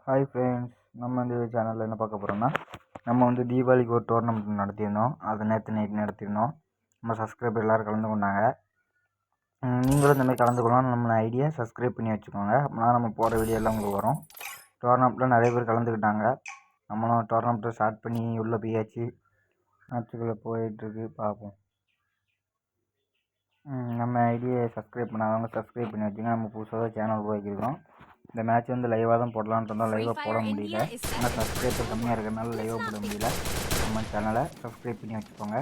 Hi friends, நம்ம இந்த சேனலில் என்ன பார்க்க போகிறோம்னா, நம்ம வந்து தீபாவளிக்கு ஒரு டோர்னமெண்ட் நடத்தியிருந்தோம். அது நேற்று நைட் நடத்தியிருந்தோம். நம்ம சப்ஸ்கிரைபர் எல்லோரும் கலந்து கொண்டாங்க. நீங்களும் இந்தமாதிரி கலந்துக்கலாம். நம்ம ஐடியா சப்ஸ்கிரைப் பண்ணி வச்சுக்கோங்க. அப்படின்னா நம்ம போகிற வீடியோ எல்லாம் உங்களுக்கு வரும். டோர்னமெண்ட்டில் நிறைய பேர் கலந்துக்கிட்டாங்க. நம்மளும் டோர்னமெண்ட்டை ஸ்டார்ட் பண்ணி உள்ளே போயாச்சு. மேட்சுக்குள்ளே போயிட்டுருக்கு, பார்ப்போம். நம்ம ஐடியை சப்ஸ்கிரைப் பண்ணாதவங்க சப்ஸ்கிரைப் பண்ணி வச்சுங்க. நம்ம புதுசாக சேனல் உருவாக்கியிருக்கோம். இந்த மேட்ச் வந்து லைவாக தான் போடலான்ட்டு இருந்தோம். லைவாக போட முடியல. ஏன்னா சப்ஸ்கிரைபர் கம்மியாக இருக்கிறதுனால லைவாக போட முடியல. நம்ம சேனலை சப்ஸ்கிரைப் பண்ணி வச்சுக்கோங்க.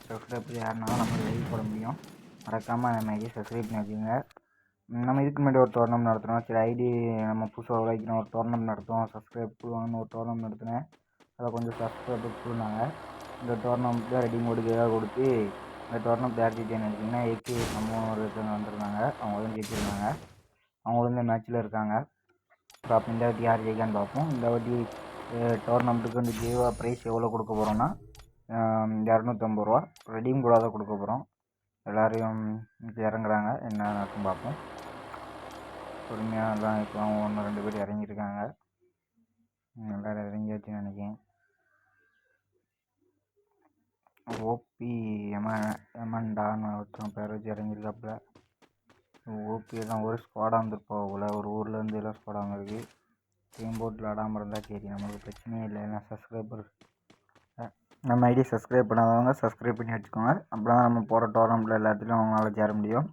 சப்ஸ்கிரைபர் யாருனாலும் நம்ம லைவ் போட முடியும். மறக்காமல் நம்ம ஐடியை சப்ஸ்கிரைப் பண்ணி வச்சுக்கோங்க. நம்ம இதுக்கு முன்னாடி ஒரு டோர்னமெண்ட் நடத்தினோம். சரி, ஐடி நம்ம புதுசாக உருவாக்கினோம். ஒரு டோர்னமெண்ட் நடத்துவோம், சப்ஸ்கிரைப் பண்ணுவாங்கன்னு ஒரு டோர்னமெண்ட் நடத்தினேன். அதில் கொஞ்சம் சப்ஸ்கிரைபர் கொடுத்தாங்க. இந்த டோர்னமெண்ட்டில் ரெடிங் கொடுக்க கொடுத்து இந்த டோர்னமெண்ட் யார் ஜெயிச்சேன்னு நினச்சிங்கன்னா ஏகே நம்ம ஒருத்தவங்க வந்திருந்தாங்க. அவங்க தான் ஜெயிச்சிருந்தாங்க. அவங்களும் இந்த மேட்ச்சில் இருக்காங்க. பார்ப்போம் இந்த வாட்டி யார் ஜெயிக்கான்னு பார்ப்போம். இந்த வாட்டி டோர்னமெண்ட்டுக்கு வந்து ஜீவா ப்ரைஸ் எவ்வளோ கொடுக்க போகிறோன்னா 250 ரூபா ரெடீம் கூட தான் கொடுக்க போகிறோம். எல்லோரையும் இறங்குறாங்க, என்ன நடக்கும் பார்ப்போம். பொறுமையாக தான் இப்போ 1-2 பேர் இறங்கியிருக்காங்க. எல்லோரும் இறங்கியாச்சுன்னு நினைக்கிறேன். ஓபி எமண்டான்னு ஒருத்தவங்க பேர் வச்சு இறங்கியிருக்காப்புல. ஓபி எல்லாம் ஒரு ஸ்குவாடாக வந்துருப்போம். ஒரு ஊர்லேருந்து எல்லாம் ஸ்குவாடாக வந்துருக்கு. டீம் போட்டு விளாடாமல் இருந்தால் சரி, நம்மளுக்கு பிரச்சனையே இல்லை. ஏன்னா சப்ஸ்கிரைபர் நம்ம ஐடி சப்ஸ்கிரைப் பண்ணாதவங்க சப்ஸ்கிரைப் பண்ணி வச்சுக்கோங்க. அப்புறம் நம்ம போகிற டோர்னமெண்ட்டில் எல்லாத்துலேயும் அவங்களால சேர முடியும்.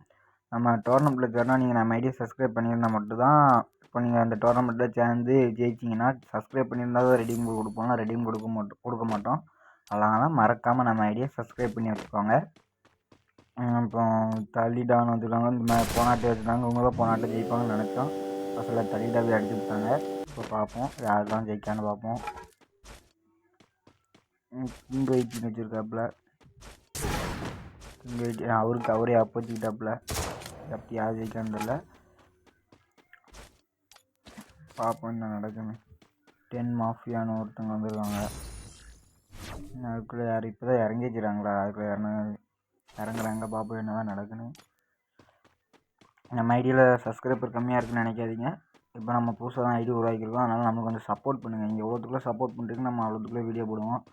நம்ம டோர்னமெண்ட்டில் சேரனா நீங்கள் நம்ம ஐடியை சப்ஸ்கிரைப் பண்ணியிருந்தால் மட்டும்தான். இப்போ நீங்கள் அந்த டோர்னமெண்ட்டில் சேர்ந்து ஜெயிச்சிங்கன்னா சப்ஸ்கிரைப் பண்ணியிருந்தால் தான் ரெடீம் கொடுப்போம். ரெடீம் கொடுக்க மாட்டோம். அதனால் மறக்காமல் நம்ம ஐடியை சப்ஸ்கிரைப் பண்ணி வச்சுக்கோங்க. இப்போ தள்ளிடான்னு வந்துருக்காங்க. இந்த போனாட்டே வச்சுருந்தாங்க. இவங்க தான் போனாட்டே ஜெயிப்பாங்கன்னு நினச்சோம். அசலில் தள்ளிடாவே அடிச்சு விட்டாங்க. இப்போ பார்ப்போம் யார் தான் ஜெயிக்கான்னு பார்ப்போம். கிங் வெயிட்டின்னு வச்சுருக்காப்புல. கிங் வெயிட் அவரே அப்போ வச்சுக்கிட்டாப்புல. அப்படி யார் ஜெயிக்கான்னு தெரியல. பார்ப்போம் என்ன நடக்குன்னு. 10 மாஃபியான்னு ஒருத்தவங்க வந்துருக்காங்க. அதுக்குள்ளே யார் இப்போ தான் இறங்கி வச்சுறாங்களா? அதுக்குள்ளே இறங்குறாங்க. பார்ப்போம் என்ன தான் நடக்குன்னு. நம்ம ஐடியில் சப்ஸ்கிரைபர் கம்மியாக இருக்குன்னு நினைக்காதீங்க. இப்போ நம்ம புதுசாக தான் ஐடி உருவாக்கியிருக்கோம். அதனால் நமக்கு கொஞ்சம் சப்போர்ட் பண்ணுங்கள். நீங்கள் எவ்வளோத்துக்குள்ளே சப்போர்ட் பண்ணுறீங்க நம்ம அவ்வளோத்துக்குள்ளே வீடியோ போடுவோம்.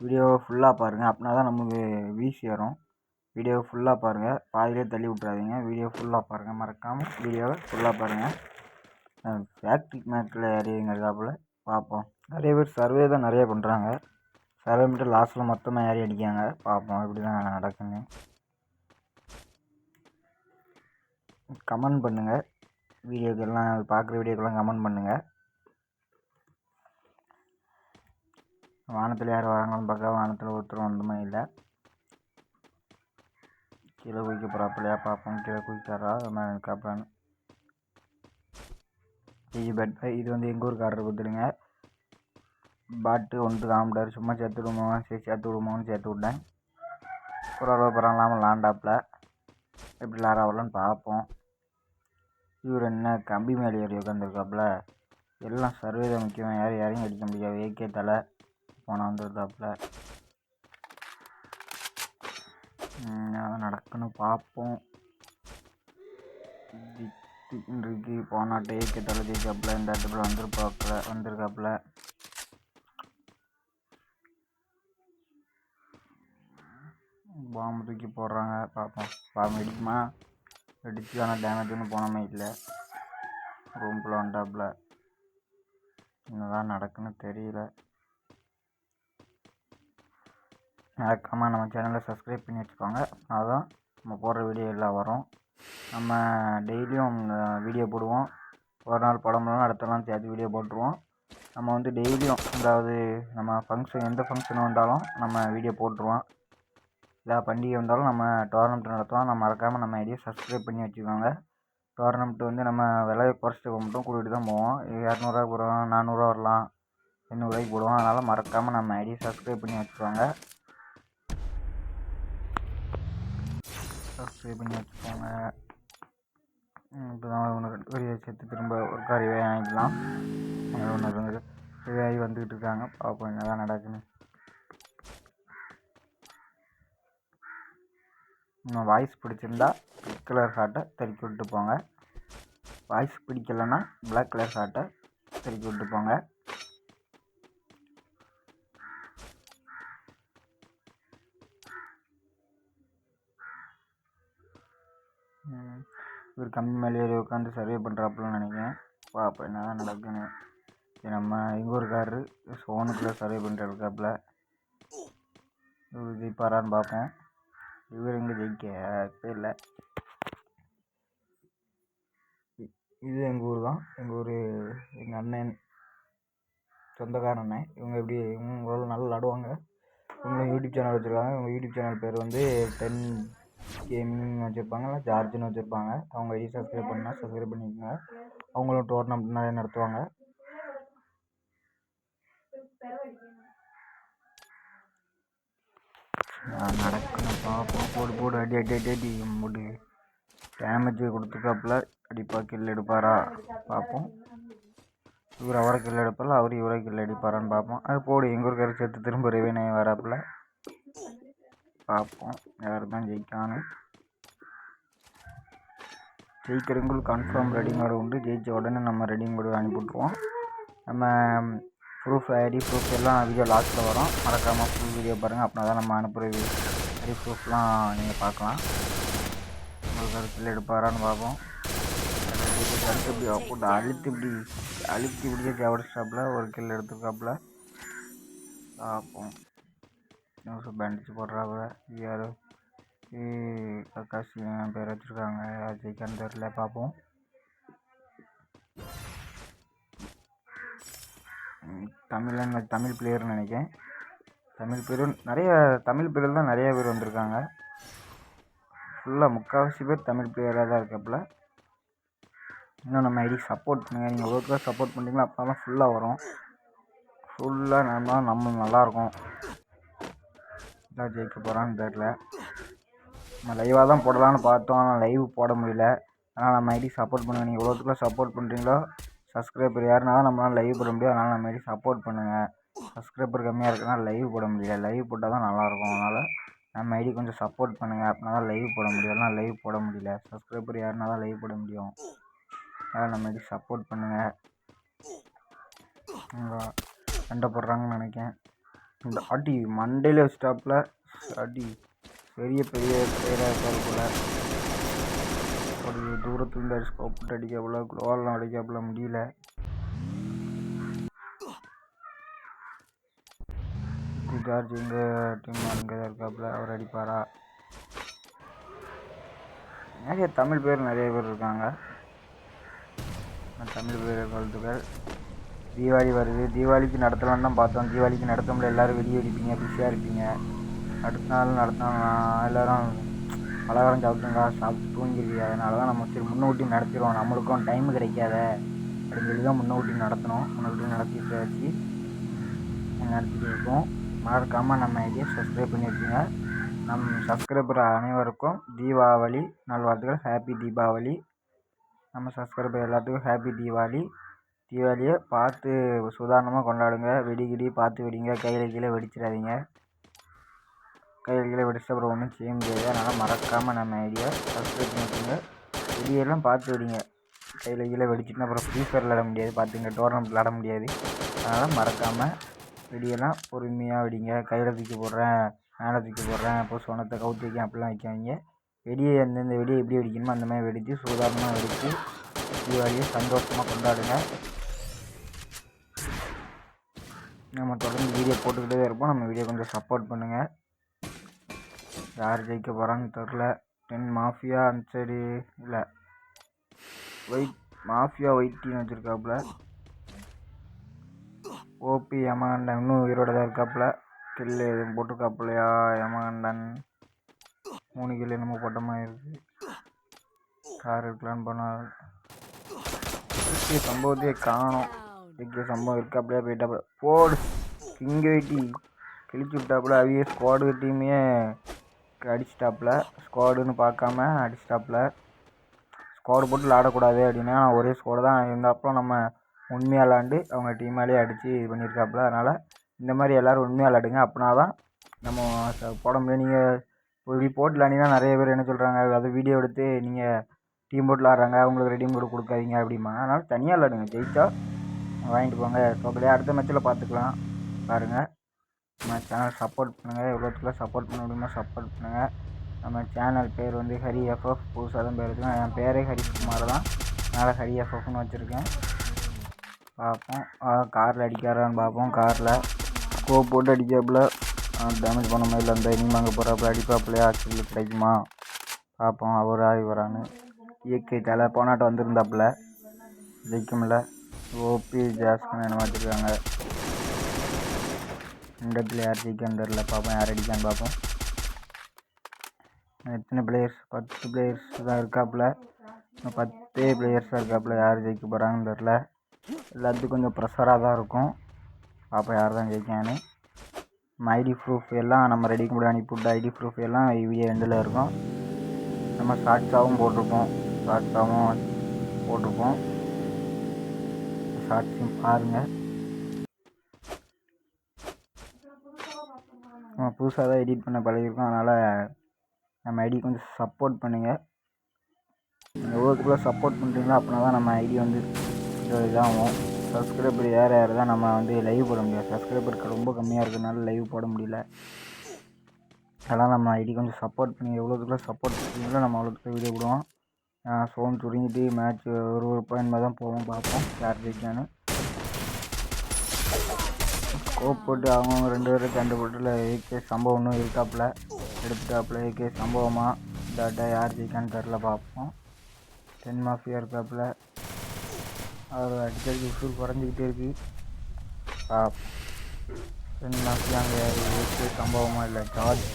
வீடியோவை ஃபுல்லாக பாருங்கள். அப்படின்னா தான் நமக்கு வீஸ் ஏறும். வீடியோவை ஃபுல்லாக பாருங்கள். பாதியிலே தள்ளி விட்றாதீங்க. வீடியோ ஃபுல்லாக பாருங்கள். மறக்காமல் வீடியோவை ஃபுல்லாக பாருங்கள். ஃபேக்ட்ரி மேட்டில் ஏறிங்கிறதாப்புல பார்ப்போம். நிறைய பேர் சர்வே தான் நிறைய பண்ணுறாங்க. சர்வே மட்டும் லாஸ்ட்டில் மொத்தமாக ஏறி அடிக்காங்க. பார்ப்போம் எப்படி தான் நடக்குன்னு. கமெண்ட் பண்ணுங்கள். வீடியோக்கெல்லாம் பார்க்குற வீடியோக்கெல்லாம் கமெண்ட் பண்ணுங்கள். வானத்தில் யார் வராங்கன்னு பார்க்க வானத்தில் ஒருத்தர் வந்தமே இல்லை. கீழே குதிக்க போகிறாப்பிலையா? பார்ப்போம். கீழே குதிச்சாரா இருக்காப்பான்னு. இது வந்து எங்கள் ஊருக்கு ஆர்டர் கொடுத்துருங்க. பாட்டு ஒன்று காமிட்டார். சும்மா சேர்த்து விடுமோன்னு சேர்த்து விட்டேன். ஒரு பரவாயில்லாமல் லாண்டாப்பில் எப்படி லாராவலன்னு பார்ப்போம். இவர் என்ன கம்பி மேலே ஏறி உட்காந்துருக்காப்புல. எல்லாம் சர்வே தான் முக்கியம். யாரையும் அடிக்க முடியாது. ஏகே தலை போனால் வந்துருந்தாப்புல. நடக்குன்னு பார்ப்போம். இருக்கு போனாட்டே ஏகே தலை ஜெயிக்காப்புல. இந்த இடத்துல வந்திருக்காப்புல. பாம்பு தூக்கி போடுறாங்க. பார்ப்போம். பாம்பு வெடிக்குமா? வெடிச்சு ஆனால் டேமேஜ் ஒன்றும் போனமே இல்லை. ரூம்குள்ளே வந்துட்டாப்புல. என்னதான் நடக்குன்னு தெரியல. மறக்காமல் நம்ம சேனலை சப்ஸ்கிரைப் பண்ணி வச்சுக்கோங்க. அதுதான் நம்ம போடுற வீடியோ எல்லாம் வரும். நம்ம டெய்லியும் வீடியோ போடுவோம். ஒரு நாள் படம்லாம் அடுத்த நாள் சேர்த்து வீடியோ போட்டுருவோம். நம்ம வந்து டெய்லியும் அதாவது நம்ம எந்த ஃபங்க்ஷன் வந்தாலும் நம்ம வீடியோ போட்டுருவோம். எல்லா பண்டிகை வந்தாலும் நம்ம டோர்னமெண்ட் நடத்துவோம். நம்ம மறக்காமல் நம்ம ஐடியை சப்ஸ்கிரைப் பண்ணி வச்சுக்கோங்க. டோர்னமெண்ட் வந்து நம்ம விலையை குறைச்சிட்டு மட்டும் கூட்டிகிட்டு தான் போவோம். 200 போடுவோம், 400 வரலாம், 800 போடுவோம். அதனால் மறக்காமல் நம்ம ஐடியை சப்ஸ்கிரைப் பண்ணி வச்சுக்கோங்க. இப்போ தான் ஒன்று சேர்த்து திரும்ப ஒரு கறிவே வாங்கிக்கலாம். ஒன்று ரிவாகி வந்துக்கிட்டு இருக்காங்க. பார்ப்போம் என்ன தான் நடக்குன்னு. நம்ம வாய்ஸ் பிடிச்சிருந்தா ரெட் கலர் ஹார்ட்டை தடுக்கி விட்டு போங்க. வாய்ஸ் பிடிக்கலைன்னா பிளாக் கலர் ஹார்ட்டை திருக்கி விட்டு போங்க. இவர் கம்பி மேலே ஏறி உட்காந்து சர்வே பண்ணுறாப்புலன்னு நினைக்கிறேன். பார்ப்போம் என்ன தான் நடக்குன்னு. நம்ம எங்கள் ஊருக்காரரு ஃபோனுக்குள்ளே சர்வே பண்ணிட்டு இருக்காப்புல. இவர் ஜெயிப்பாரான்னு பார்ப்போம். இவர் எங்கே ஜெயிக்க இல்லை. இது எங்கள் ஊர் தான். எங்கள் ஊர் எங்கள் அண்ணன் சொந்தக்கார அண்ணன். இவங்க எப்படி இவங்களோட நல்லா விளாடுவாங்க. இவங்களும் யூடியூப் சேனல் வச்சுருக்காங்க. இவங்க யூடியூப் சேனல் பேர் வந்து 10 கேமிங் வச்சுருப்பாங்க, இல்லை ஜார்ஜ்னு வச்சுருப்பாங்க. அவங்க ஐடி சப்ஸ்கிரைப் பண்ணால் சப்ஸ்கிரைப் பண்ணிக்கோங்க. அவங்களும் டோர்னமெண்ட் நிறைய நடத்துவாங்க. நடக்கணும் பார்ப்போம். போடு போடு அடி அடி அடி அடி முடி டேமேஜ் கொடுத்துக்காப்புல. அடிப்பா கில் எடுப்பாரா பார்ப்போம். இவர் அவரை கில் எடுப்பாரா, அவர் இவரை கில் அடிப்பாரான்னு பார்ப்போம். அது போடு எங்கள் ஊருக்காரர் சேர்த்து திரும்ப ரிவைனே வராப்புல. பார்ப்போம் யார் தான் ஜெயிக்கான்னு. ஜெயிக்கிறவங்களுக்கு கன்ஃபார்ம் ரெடிங் கார்டு உண்டு. ஜெயித்த உடனே நம்ம ரெடிங் கார்டு அனுப்பிவிட்ருவோம். நம்ம ப்ரூஃப் ஐடி ப்ரூஃப் எல்லாம் வீடியோ லாஸ்ட்டில் வரும். மறக்காமல் ஃபுல் வீடியோ பாருங்கள். அப்படின்னா தான் நம்ம அனுப்புகிற ஐடி ப்ரூஃப்லாம் நீங்கள் பார்க்கலாம். உங்களுக்கு அடுத்துல எடுப்பாரான்னு பார்ப்போம். அடுத்து இப்படி போட்டு அழுத்தி இப்படியே ஜவடிச்சாப்பில் ஒரு கில் எடுத்துருக்காப்புல. பார்ப்போம். நியூஸ் பேண்டிச்சு போடுறாப்புல. யார் கக்காசி பேர் வச்சுருக்காங்க. யார் ஜெயிக்கான்னு தெரில. பார்ப்போம். தமிழ் பிளேயர்னு நினைக்கிறேன். தமிழ் பிளேயர் நிறைய தமிழ் பிளேயர் தான் நிறைய பேர் வந்திருக்காங்க. ஃபுல்லாக முக்கால்வாசி பேர் தமிழ் பிளேயராக தான் இருக்காப்புல. இன்னும் நம்ம ஐடி சப்போர்ட் பண்ணுங்கள். நீங்கள் ஒவ்வொருத்தரும் சப்போர்ட் பண்ணிங்களா அப்போ தான் ஃபுல்லாக வரும். ஃபுல்லாக நம்ம நல்லாயிருக்கும். இதான் ஜெயிக்க போகிறான்னு தெரில. நம்ம லைவாக தான் போடலான்னு பார்த்தோம். ஆனால் லைவ் போட முடியல. ஆனால் நம்ம ஐடி சப்போர்ட் பண்ணுங்கள். நீங்கள் எவ்வளோத்துக்குள்ள சப்போர்ட் பண்ணுறீங்களோ சப்ஸ்கிரைபர் யாருனா தான் நம்மளால் லைவ் போட முடியும். அதனால் நம்ம ஐடி சப்போர்ட் பண்ணுங்கள். சப்ஸ்கிரைபர் கம்மியாக இருக்குன்னா லைவ் போட முடியல. லைவ் போட்டால் தான் நல்லாயிருக்கும். அதனால் நம்ம ஐடி கொஞ்சம் சப்போர்ட் பண்ணுங்கள். அப்படின்னா தான் லைவ் போட முடியும். ஆனால் லைவ் போட முடியல. சப்ஸ்கிரைபர் யாருனா தான் லைவ் போட முடியும். அதனால் நம்ம ஐடி சப்போர்ட் பண்ணுங்கள். சண்டை போடுறாங்கன்னு நினைக்கிறேன். இந்த அடி மண்டையில் வச்சுட்டாப்புல. அடி பெரிய பிளேயராக இருக்காது போல். ஒரு தூரத்துலேருந்து அடிச்சு போட்டு அடிக்காப்புல. குளோவெல்லாம் அடிக்காப்புல முடியல. ஜார்ஜ் எங்கள் டீம் அங்கே தான் இருக்காப்புல. அவர் அடிப்பாரா? நிறைய தமிழ் பேர் நிறைய பேர் இருக்காங்க. தமிழ் பேர் வாழ்த்துக்கள். தீபாவளி வருது. தீபாவளிக்கு நடத்தலான்னு தான் பார்த்தோம். தீபாவளிக்கு நடத்த முடியல. எல்லோரும் வெளியே அடிப்பீங்க, பிஸியாக இருப்பீங்க. அடுத்த நாள் நடத்தினா எல்லோரும் பலகாரம் சாப்பிட்டு தூங்கிடுவீங்க. அதனால தான் நம்ம சரி முன்னூட்டி நடத்திடுவோம். நம்மளுக்கும் டைம் கிடைக்காத அப்படின்னு சொல்லி தான் முன்னூட்டி நடத்தணும். முன்னூட்டி நடத்திட்டு வச்சு நடத்திட்டு இருக்கோம். மறக்காமல் நம்ம ஐடியை சப்ஸ்கிரைப் பண்ணி வச்சுங்க. நம்ம சப்ஸ்கிரைபர் அனைவருக்கும் தீபாவளி நல்வாழ்த்துக்கள். ஹாப்பி தீபாவளி. நம்ம சப்ஸ்கிரைபர் எல்லாத்துக்கும் ஹாப்பி தீபாவளி. தீபாவளியை பார்த்து சுதாரணமாக கொண்டாடுங்க. வெடிகிடி பார்த்து வெடிங்க. கையில் கீழே வெடிச்சிடாதீங்க. கையில் கீழே வெடிச்சு அப்புறம் ஒன்றும் செய்ய முடியாது. அதனால் மறக்காமல் நம்ம ஐடியா சப்ஸ்கிரைப் பண்ணி வச்சுங்க. வெடியெல்லாம் பார்த்து வெடிங்க. கையில் கீழே வெடிச்சுட்டுனா அப்புறம் ஃப்ரீ ஃபயர் விளாட முடியாது. பார்த்துங்க டோர்னமெண்ட் விளாட முடியாது. அதனால் மறக்காமல் வெடியெல்லாம் பொறுமையாக வெடிங்க. கையில் தூக்கி போடுறேன், மேலே தூக்கி போடுறேன், அப்போ சொன்னத்தை கவுத்து வைக்க அப்படிலாம் வைக்காதீங்க. வெடியை எந்தெந்த வெடியை எப்படி வெடிக்கணுமோ அந்த மாதிரி வெடித்து சுதாரணமாக வெடித்து தீபாவளியை சந்தோஷமாக கொண்டாடுங்க. நம்ம தொடர்ந்து வீடியோ போட்டுக்கிட்டே தான் இருப்போம். நம்ம வீடியோ கொஞ்சம் சப்போர்ட் பண்ணுங்கள். யார் ஜெயிக்க போகிறான்னு தெரில. 10 மாஃபியா அந்த சைடு இல்லை மாஃபியா ஒயிட் டீம் வச்சுருக்காப்புல. ஓபி யமகண்டன் இன்னும் உயிரோட தான் இருக்காப்புல. கில்லு எதுவும் போட்டிருக்காப்புலையா? யமகண்டன் 3 கில்லு என்னமோ போட்ட மாதிரி இருக்குது. கார் இருக்கலான்னு போனால் சம்பவத்தையே காணும். சம்பவம் இருக்காப்புலையா போயிட்டாப்புல. போடு கிங் வெயிட்டி கிழிச்சு விட்டாப்புல. அவிய ஸ்குவாடு டீமையே அடிச்சிட்டாப்புல. ஸ்குவாடுன்னு பார்க்காம அடிச்சிட்டாப்புல. ஸ்குவாடு போட்டு விளாடக்கூடாது அப்படின்னா ஒரே ஸ்குவாடு தான் இருந்தாப்புல. நம்ம உண்மையாக விளாண்டு அவங்க டீமாலே அடித்து இது பண்ணியிருக்காப்புல. அதனால் இந்த மாதிரி எல்லோரும் உண்மையாக விளாடுங்க. அப்படின்னா தான் நம்ம போட முடியும். நீங்கள் இப்படி போட்டு விளாண்டிங்கன்னா நிறைய பேர் என்ன சொல்கிறாங்க, அதை வீடியோ எடுத்து நீங்கள் டீம் போட்டு விளாட்றாங்க அவங்களுக்கு ரெடீம் கோடு கொடுக்காதீங்க அப்படிம்பாங்க. அதனால் தனியாக விளாடுங்க. ஜெயிச்சா வாங்கிட்டு போங்க. தோக்கலையே அடுத்த மேட்ச்சில் பார்த்துக்கலாம். பாருங்கள், நம்ம சேனல் சப்போர்ட் பண்ணுங்கள். எவ்வளோத்துக்குள்ள சப்போர்ட் பண்ண முடியுமோ சப்போர்ட் பண்ணுங்கள். நம்ம சேனல் பேர் வந்து ஹரி எஃப்எஃப். புதுசாக தான் பேர் வச்சுருக்கேன். என் பேரே ஹரிஷ்குமார் தான். அதனால் ஹரி எஃப்எஃப்னு வச்சுருக்கேன். பார்ப்போம். காரில் அடிக்காரான்னு பார்ப்போம். காரில் ஸ்கோப் போட்டு அடிக்காப்புல டேமேஜ் பண்ண மாதிரி இல்லை. அந்த இனிமே அங்கே போகிறாப்புல அடிப்பாப்புலையா ஆக்சில் கிடைக்குமா பார்ப்போம். அவர் வரான்னு இயற்கை தலை போனாட்ட வந்துருந்தாப்புல ஜெயிக்கும்ல. ஓபி ஜாஸ்கன் என்ன வச்சுருக்காங்க. இந்த இடத்துல யார் ஜெயிக்கான்னு தெரில. பார்ப்போம் யார் அடிக்கான்னு பார்ப்போம். எத்தனை பிளேயர்ஸ்? 10 பிளேயர்ஸ் தான் இருக்காப்புல. 10 பிளேயர்ஸ் தான் இருக்காப்புல. யார் ஜெயிக்க போகிறாங்கன்னு தெரில. எல்லாத்துக்கும் கொஞ்சம் ப்ரெஷராக தான் இருக்கும். பார்ப்போம் யார் தான் ஜெயிக்கான்னு. நம்ம ஐடி ப்ரூஃப் எல்லாம் நம்ம ரெடிக்கு முன்னாடி அனுப்பிவிட்ட ஐடி ப்ரூஃப் எல்லாம் வீடியோ எண்டில் இருக்கும். நம்ம ஷார்ட்ஸாகவும் போட்டிருப்போம். ஷார்ட்ஸையும் பாருங்கள். நம்ம புதுசாக தான் எடிட் பண்ண பழகிருக்கோம். அதனால் நம்ம ஐடி கொஞ்சம் சப்போர்ட் பண்ணுங்கள். எவ்வளோத்துக்குள்ள சப்போர்ட் பண்ணுறீங்களோ அப்படின்னா தான் நம்ம ஐடி வந்து இதாகும். சப்ஸ்கிரைபர் யார் தான் நம்ம வந்து லைவ் போட முடியாது. சப்ஸ்கிரைபருக்கு ரொம்ப கம்மியாக இருக்கிறதுனால லைவ் போட முடியல. அதெல்லாம் நம்ம ஐடி கொஞ்சம் சப்போர்ட் பண்ணி எவ்வளோத்துக்குள்ள சப்போர்ட் பண்ணுறீங்களோ நம்ம அவ்வளோத்துக்குள்ள வீடியோ போடுவோம். ஃபோன் சுருங்கிட்டு மேட்ச் ஒரு பாயிண்ட் தான் போவோம். பார்ப்போம் யார் ஜெயிக்கான்னு. ஸ்கோப் போட்டு அவங்க 2 பேரும் சண்டை போட்டுல ஏகே சம்பவம் ஒன்றும் இருக்காப்புல எடுத்துட்டாப்புல. ஏகே சம்பவமாக இதாட்டா யார் ஜெயிக்கான்னு தெரில. பார்ப்போம். 10 மாஃபியா இருக்காப்புல. அவர் அடிக்கடி உசூர் குறைஞ்சிக்கிட்டே இருக்கு. 10 மாஃபியாங்க ஏகே சம்பவமாக இல்லை ஜார்ஜ்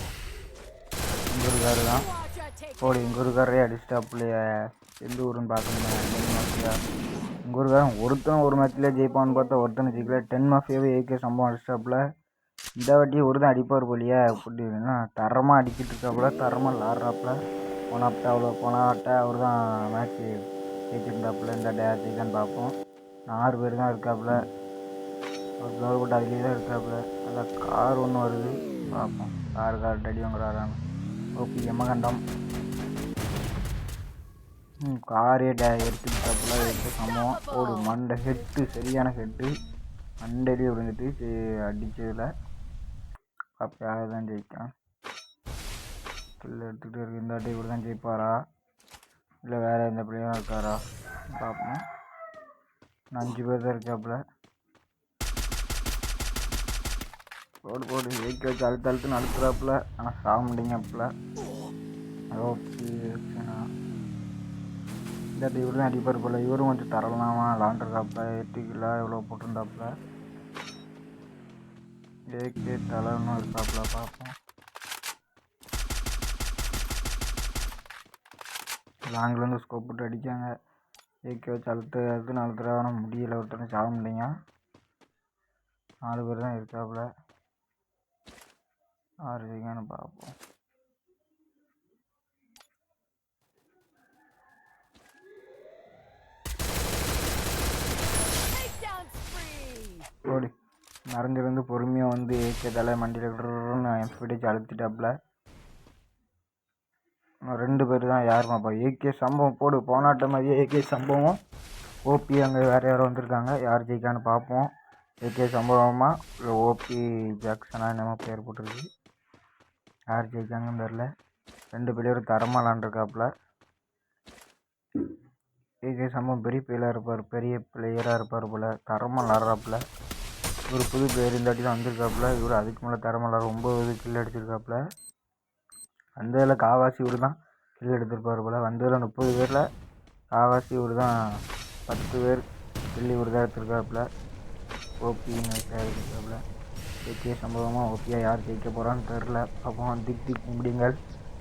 இங்கே இருக்காரு தான். போடு இங்கே இருக்காரே அடிச்சிட்டாப்புலையே. எந்த ஊருன்னு பார்க்கணுங்க. 10 மாஃபியா இங்கே இருக்காரன். ஒருத்தன் ஒரு மேட்ச்லேயே ஜெயிப்பான்னு பார்த்தா ஒருத்தனை ஜெயிக்கல. 10 மாஃபியாவே ஏகே சம்பவம் அடிச்சிட்டாப்புல. இந்த வாட்டி ஒரு தான் அடிப்பார் போலியே. அப்படின்னா தரமாக அடிக்கிட்டு இருக்காப்புல. தரமாக விளாட்றாப்புல. போனாட்ட அவர் தான் மேட்ச்சு ஜெயிச்சிருந்தாப்புல. இந்த டேர் ஜெயிக்கான்னு பார்ப்போம். 6 பேர் தான் இருக்காப்புல. ஒரு ஃப்ளவர் போட்டு அதுலேயே தான் இருக்காப்புல. நல்லா கார் ஒன்று வருது. பார்ப்போம் கார் அடி வாங்குறாரான்னு. ஓபி யமகண்டம் காரே எடுத்துக்கிட்டாப்புல. எடுத்து சம்பவம் ஒரு மண்டை ஹெட்டு, சரியான ஹெட்டு மண்டையிலே விழுந்துட்டு அடித்ததில். அப்போ யார் தான் ஜெயிக்கான்? கில் எடுத்துக்கிட்டு இருக்கு. இந்த வாட்டி இவர் தான் ஜெயிப்பாரா இல்லை வேறு எந்த பிள்ளையும் இருக்காரா பார்ப்போம். 5 பேர் தான் இருக்காப்புல. போடு ஏக்கி வச்சு அழுத்துன்னு அழுத்துறாப்புல. ஆனால் சாக முடியாப்புல. ஓகே இந்த வாட்டி இவர் தான் அடிப்பார் போல். இவரும் கொஞ்சம் தரலாமா விளாண்டுருக்காப்புல. 8 கிலோ எவ்வளோ போட்டிருந்தாப்புல. ஏகே தலைன்னு இருக்காப்புல. பார்ப்போம். லாங்கிலேருந்து ஸ்கோப் போட்டு அடிக்காங்க. ஏகே வச்சு அழுத்துன்னு அழுத்துறாங்கன்னா முடியல. ஒருத்தனை சாக முடியுங்க. 4 பேர் தான் இருக்காப்புல. 6 ஜெயிக்கான்னு பார்ப்போம். ஓடி மறைஞ்சிருந்து பொறுமையாக வந்து ஏகே தலை மண்டியில் எம்பிடிச்சு அழுத்திட்டாப்புல. 2 பேர் தான் யாருமா அப்போ ஏகே சம்பவம். போடு போனாட்ட மாதிரியே ஏகே சம்பவம். ஓபி அங்கே வேறு யாரும் வந்திருக்காங்க. யார் ஜெயிக்கான்னு பார்ப்போம். ஏகே சம்பவமா இல்லை ஓபி ஜாக்சனா என்னமோ பேர் போட்டிருக்கு. யார் ஜெயிக்காங்கன்னு தெரில. 2 பிளேயரும் தரமாக விளாண்டுருக்காப்புல. ஏகே சம்பவம் பெரிய பிளேயராக இருப்பார் போல். தரமாக விளாட்றாப்புல. இவர் புது பிளேயர் இந்த வாட்டி தான் வந்திருக்காப்புல. இவர் அதுக்கு மேலே தரமாக விளாட்ற 9 கில் அடிச்சிருக்காப்புல. வந்ததில் காவாசி இவர் தான் கில் எடுத்திருப்பார் போல். வந்ததில் 30 பேரில் காவாசி இவர் தான் 10 பேர் கில் இவர் தான் எடுத்திருக்காப்புல. ஓபின்னு இருக்காப்புல. ஏகே சம்பவமாக ஓபியாக யார் ஜெயிக்க போகிறான்னு தெரில. அப்போ திக் முடியுங்கள்.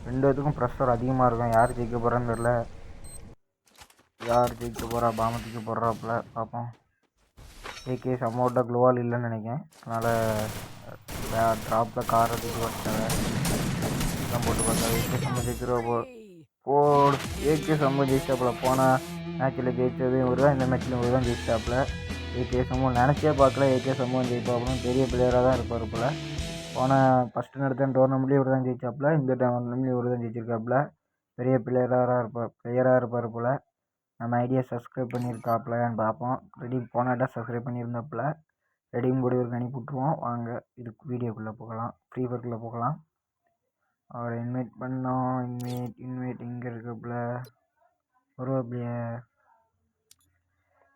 2 பேத்துக்கும் ப்ரெஷர் அதிகமாக இருக்கும். யார் ஜெயிக்க போகிறான்னு தெரில. யார் ஜெயிக்க போகிறா? பாமத்துக்கு போடுறாப்புல. பார்ப்போம். ஏகே சம்பவம்ட்ட க்ளோவால் இல்லைன்னு நினைக்கிறேன். அதனால் ட்ராப்பில் காரை தூக்கி வச்சாங்க. போட்டு பார்த்தா ஏகே சம்பவம் ஜெயிச்சிருவா போடு. ஏகே சம்பவம் ஜெயிச்சாப்புல. போன மேட்ச்சில் ஜெயிச்சது இவர் தான். இந்த மேட்ச்சில் இவர் தான் ஜெயிச்சாப்புல. ஏகே சம்பவம் நினச்சே பார்க்கல ஏகே சம்பவம் ஜெயிப்பாப்புன்னு. பெரிய பிளேயராக தான் இருப்பார் போல். போன ஃபஸ்ட்டு நடத்த டோர்னமெண்ட்லேயும் இவர் தான் ஜெயிச்சாப்புல. இந்த டோர்னமெண்ட்லேயும் இவர் தான் ஜெயிச்சிருக்காப்புல. பெரிய பிளேயராக இருப்பார் போல். நம்ம ஐடியா சப்ஸ்கிரைப் பண்ணியிருக்காப்லன்னு பார்ப்போம். போனாட்டா சப்ஸ்கிரைப் பண்ணியிருந்தாப்புல. ரெடீம் கோடு இவருக்கு அனுப்பி விட்ருவோம். வாங்க இதுக்கு வீடியோக்குள்ளே போகலாம். ஃப்ரீ ஃபயருக்குள்ளே போகலாம். அவரை இன்வைட் பண்ணோம். இன்வைட் இங்கே இருக்கப்பல வருவாப்பிலையே.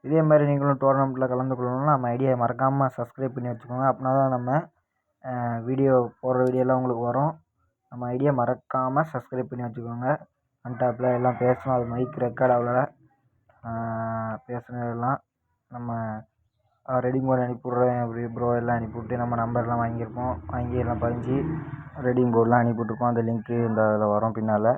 இதே மாதிரி நீங்களும் டோர்னமெண்ட்டில் கலந்து கொள்ளணும்னா நம்ம ஐடியா மறக்காமல் சப்ஸ்கிரைப் பண்ணி வச்சுக்கோங்க. அப்படின்னா தான் நம்ம வீடியோ போடுற வீடியோலாம் உங்களுக்கு வரும். நம்ம ஐடியா மறக்காமல் சப்ஸ்கிரைப் பண்ணி வச்சுக்கோங்க. அன்டாப்பில் எல்லாம் பேசணும். அது மைக் ரெக்கார்ட் அவ்வளோ பேசுனதெல்லாம் நம்ம ரெடீம் கோட் அனுப்பிவிட்றேன் அப்படி ப்ரோ எல்லாம் அனுப்பிவிட்டு நம்ம நம்பர்லாம் வாங்கியிருப்போம். வாங்கி எல்லாம் பதிஞ்சு ரெடீம் கோட்லாம் அனுப்பிவிட்ருப்போம். அந்த லிங்க்கு இந்த இதில் வரும் பின்னால்.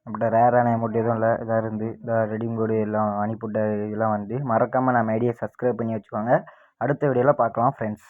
நம்மகிட்ட ரேரான அமௌண்ட் எதுவும் இல்லை. இதாக இருந்து இந்த ரெடீம் கோடு எல்லாம் அனுப்பிவிட்ட இதெல்லாம் வந்து மறக்காமல் நம்ம ஐடியா சப்ஸ்கிரைப் பண்ணி வச்சுக்கோங்க. அடுத்த வீடியோவில் பார்க்கலாம் ஃப்ரெண்ட்ஸ்.